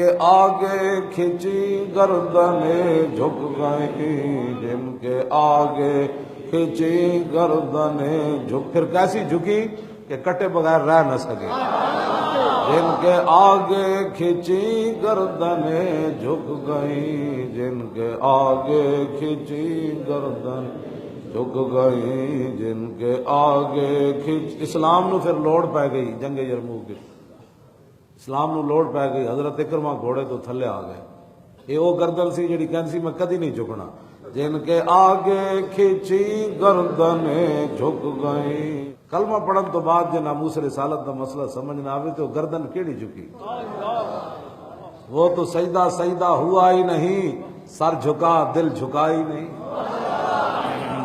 کے آگے کھینچی گردنیں جھک گئیں، جن کے آگے کھینچی گردنیں جھک، پھر کیسی جھکی کہ کٹے بغیر رہ نہ سکے، جن کے آگے کھینچی گردنیں جھک گئیں، جن کے آگے کھینچی گردن جھک گئیں، جن کے آگے کھینچ۔ اسلام نو پھر لوڑ پہ گئی جنگ یرموک، اسلام نو لوڑ پہ گئی، حضرت اکرمہ گھوڑے تو تھلے آ گئے، یہ وہ گردن سی جڑی کہندی سی میں کدی نہیں جھکنا، جن کے آگے کھینچی گردنیں جھک گئیں۔ کلمہ پڑھن تو بعد جے ناموس رسالت دا مسئلہ سمجھ نہ آوے تو گردن کیڑی جھکی، وہ تو سجدہ سجدہ ہوا ہی نہیں، سر جھکا دل جھکا ہی نہیں،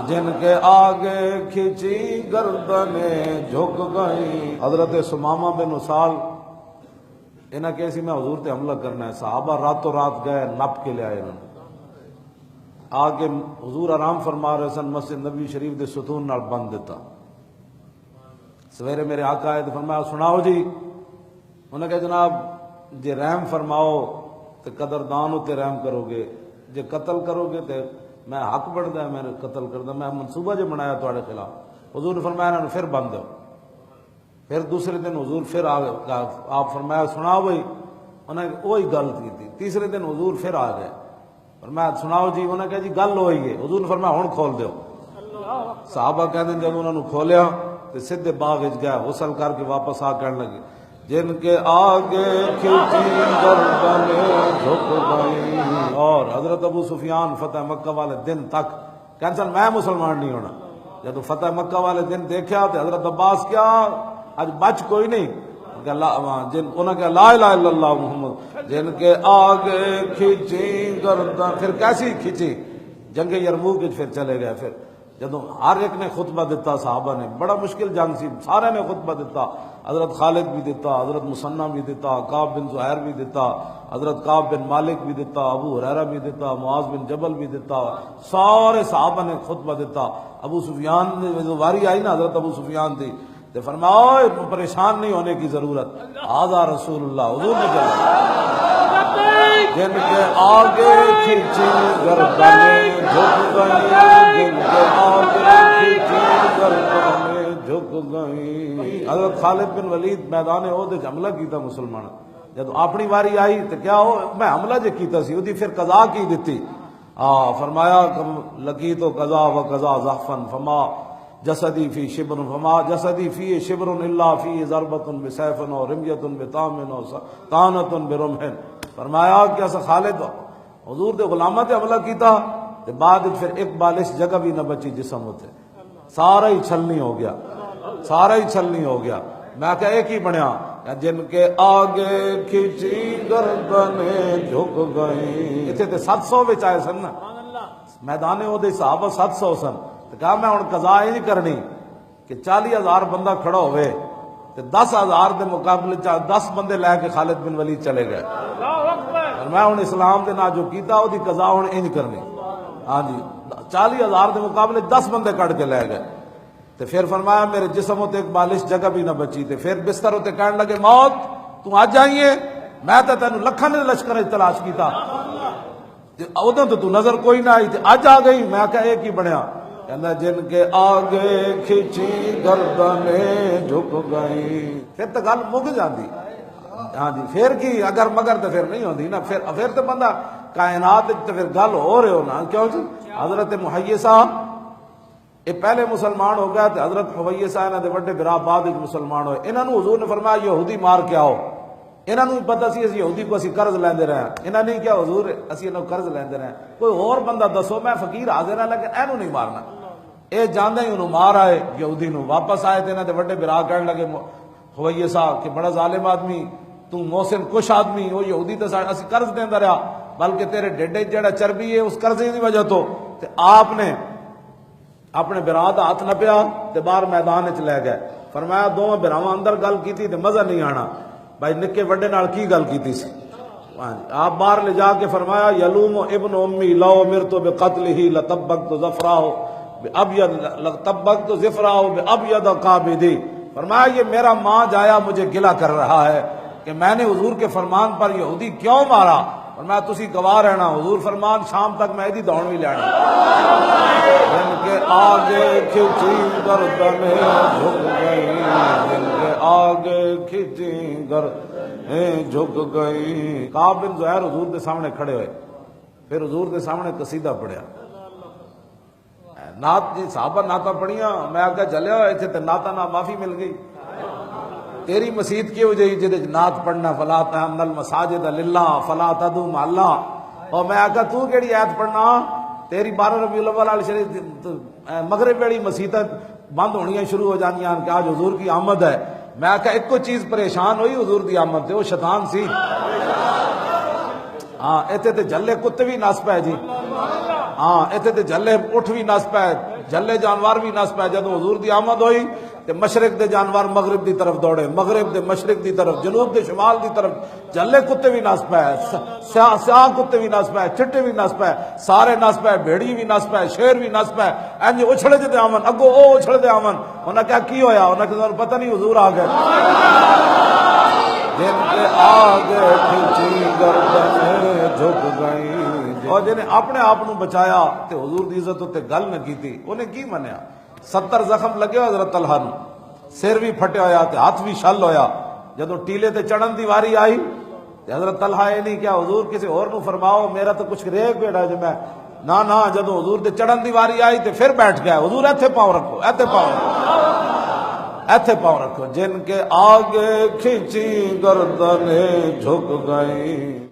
جن کے آگے کھینچی گردنیں جھک گئیں۔ حضرت سمامہ بن اسال انہاں کیسی میں حضور تے حملہ کرنا ہے، صحابہ راتوں رات گئے نپ کے لے آئے، انہوں آگے حضور آرام فرما رہے سن، مسجد نبی شریف دے ستون نال بند دیتا، سویرے میرے آقا آئے تو فرمایا سناؤ جی، انہوں نے کہا جناب جے رحم فرماؤ تو قدردان ہوتے رحم کرو گے، جے قتل کرو گے تو میں حق بڑھتا ہے، میں قتل کرتا، میں منصوبہ جو بنایا تھوڑے خلاف۔ حضور نے فرمایا انہوں نے پھر بند دو، پھر دوسرے دن حضور پھر آپ فرمایا سناؤ بھائی، انہوں نے وہی گل کی تھی، تیسرے دن حضور پھر آ گئے، فرمایا سناؤ جی، انہوں نے کہا جی گل ہوئی ہے، حضور نے فرمایا ہن کھول دیو۔ صحابہ کہتے ہیں جب انہوں نے کھولیا تو سیدھے باغ وچ گیا، غسل کر کے واپس آ کہنے لگے جن کے آگے کھینچی گردنیں جھک گئیں۔ اور حضرت ابو سفیان فتح مکہ والے دن تک کینسل میں مسلمان نہیں ہونا، جب فتح مکہ والے دن دیکھا تو حضرت عباس کیا آج بچ کوئی نہیں، انہوں نے کہا لا الہ الا اللہ محمد، جن کے آگے کھینچی گردن، پھر کیسی کھینچی، جنگ یرموک پھر چلے گئے، پھر جدوں ہر ایک نے خطبہ دیتا، صحابہ نے، بڑا مشکل جنگ سی، سارے نے خطبہ دیتا، حضرت خالد بھی دیتا، حضرت مسنہ بھی دیتا، کعب بن زہیر بھی دیتا، حضرت کعب بن مالک بھی دیتا، ابو ہریرہ بھی دیتا، معاذ بن جبل بھی دیتا، سارے صحابہ نے خطبہ دیتا۔ ابو سفیان نے واری آئی نا حضرت ابو سفیان تھی تو فرمایا پریشان نہیں ہونے کی ضرورت، ھذا رسول اللہ، حضور نے کہا جن کے آگے کھینچی گردنیں جھک گئیں، جن کے آگے کھینچی گردنیں جھک گئیں۔ حضرت خالد بن ولید میدان احد وچ حملہ کیتا مسلمان، جب اپنی واری آئی تو کیا ہو میں حملہ جو کیتا سی اودی پھر قضا کی دیتی، فرمایا لقیت قضا و قضا زحفا فما جسدی فی شبر، فما جسدی فی شبر الا فی ضربۃ بسیف و رمیۃ بطام و طعنۃ برمح۔ فرمایا کہ ایسا خالد حضور دے غلامہ تے حملہ کیتا تے بعد پھر ایک بالش جگہ بھی نہ بچی جسم ہوتے، سارا ہی چھلنی ہو گیا، سارا ہی چھلنی ہو گیا۔ میں کہا ایک ہی بنیا جن کے آگے کھینچی گردنیں جھک گئیں۔ اتنے تے 700 وچ آئے سن نا میدان احد صحابہ 700 سن، تو کہا میں ہن قضا ہی نہیں کرنی کہ 40,000 بندہ کھڑا ہوئے تو 10,000 دے مقابلے 10 بندے لے کے خالد بن ولید چلے گئے، اور میں ہن اسلام دے نا جو کیتا وہ دی قضا ہن انج کرنی، ہاں جی 40,000 دے مقابلے 10 بندے کٹ کے لے گئے، تو پھر فرمایا میرے جسم ہوتے ایک بالش جگہ بھی نہ بچی، تو پھر بستر ہوتے کہنے لگے موت تو آج جائیے، میں تو تینوں لکھاں نے لشکر تلاش کیتا، ادوں تو نظر کوئی نہ آئی تھی، اج آ گئی۔ میں کہا ایک ہی بنیا، کہنا جن کے آگے کھینچی گردنیں جھک گئیں، پھر تو گل مک جاندی، ہاں جی پھر کی اگر مگر تو پھر نہیں ہوندی نا، پھر تو بندہ کائنات تو پھر گل ہو رہے ہو نا، کیوں جی حضرت محیصہ یہ پہلے مسلمان ہو گیا، تو حضرت محیصہ انہاں دے بڑے برا بعد وچ مسلمان ہوئے، انہاں نو حضور نے فرمایا یہودی مار کے آؤ، انہاں نو پتہ سی اسی یہودی کو اسی قرض لیندے رہے، انہاں نے کیا حضور اسی انہاں قرض لیندے رہے، کوئی اور بندہ دسو میں فقیر حاضر ہاں لیکن اینو نہیں مارنا، اے جاندے ہی انہوں مار آئے، یہودی نو واپس آئے تے انہاں دے بڑے برا کہنے لگے حویصہ کہ بڑا ظالم آدمی تو محسن کش آدمی، وہ یہودی تے اسی قرض دیندا رہا بلکہ تیرے ڈیڈے جڑا چربی ہے اس قرضے دی وجہ تو تے آپ نے اپنے براہ دا ہاتھ نپیا تے باہر میدان وچ لے گئے، فرمایا دونوں براواں اندر گل کیتی تے مزہ نہیں آنا، بھائی نکے وڈے نال کی گل کیتی سی، آپ باہر لے جا کے فرمایا یلوم ابن امی لو مرت بقتلہ لطبقت ظفراہ ابید لطبقت ظفراہ بابید قابضی، فرمایا یہ میرا ماں جایا مجھے گلہ کر رہا ہے کہ میں نے حضور کے فرمان پر یہودی کیوں مارا، اور میں تسی گواہ رہنا، حضور فرمان شام تک میں دی دوڑ بھی لینی، جن کے آگے کھچی گردنیں جھک گئی، جن کے آگے کھچی گردنیں جھک گئی۔ کعب بن زہیر حضور دے سامنے کھڑے ہوئے، پھر حضور دے سامنے قصیدہ پڑھیا، نعت جی صحابہ نعتاں پڑھیاں، میں آگے چلیا ایتھے تے نعتاں نہ معافی مل گئی، تیری مسجد کی وجہ جدے نعت پڑھنا فلا تہن المساجد للہ فلا تدعو مع اللہ، اور میں آگا تو کیڑی آیت پڑھنا، تیری 12 ربیع الاول والی شریف مغرب ویڑی مسیتیں بند ہونیاں شروع ہو جانیاں کہ آج حضور کی آمد ہے۔ میں آگا ایک کو چیز پریشان ہوئی حضور دی آمد تے وہ شیطان سی، ہاں ایتھے تے جھلے کتے بھی نس پے جی، ہاں ایتھے تے جھلے اٹھ بھی نس پے، جھلے جانور بھی نس پے۔ جدوں حضور دی آمد ہوئی تے مشرق دے جانور مغرب دی طرف دوڑے، مغرب دے مشرق دی طرف، جنوب دے شمال دی طرف، جھلے کتے بھی نس پے، سیاہ کتے بھی نس پے، چٹے بھی نس پے، سارے نس پے، بھیڑی بھی نس پے، شیر بھی نس پے، انج اچھڑے دے آون، اگو او اچھڑے دے آون۔ انہاں کہا کی ہویا؟ انہاں کہا پتہ نہیں حضور آ گئے، جن کے آگے کھچی گردنیں جھک گئی، اور جنہیں اپنے آپ نو بچایا تے حضور دی عزت تے گل نہ کیتی، انہیں کی منیا؟ 70 زخم لگے حضرت طلحہ نو، سر بھی پھٹے ہویا تے ہاتھ بھی شل ہویا، جدوں ٹیلے تے چڑھن دی واری آئی تے حضرت طلحہ یہ نہیں کیا حضور کسی اور نو فرماؤ، میرا تو کچھ رہ گیا جو میں نہ جدوں حضور دے چڑھن دی واری آئی تے پھر بیٹھ گیا، حضور ایتھے پاؤں رکھو، ایتھے پاؤں رکھو، ایتھے پاؤں رکھو، جن کے آگے کھچی گردنیں جھک گئی۔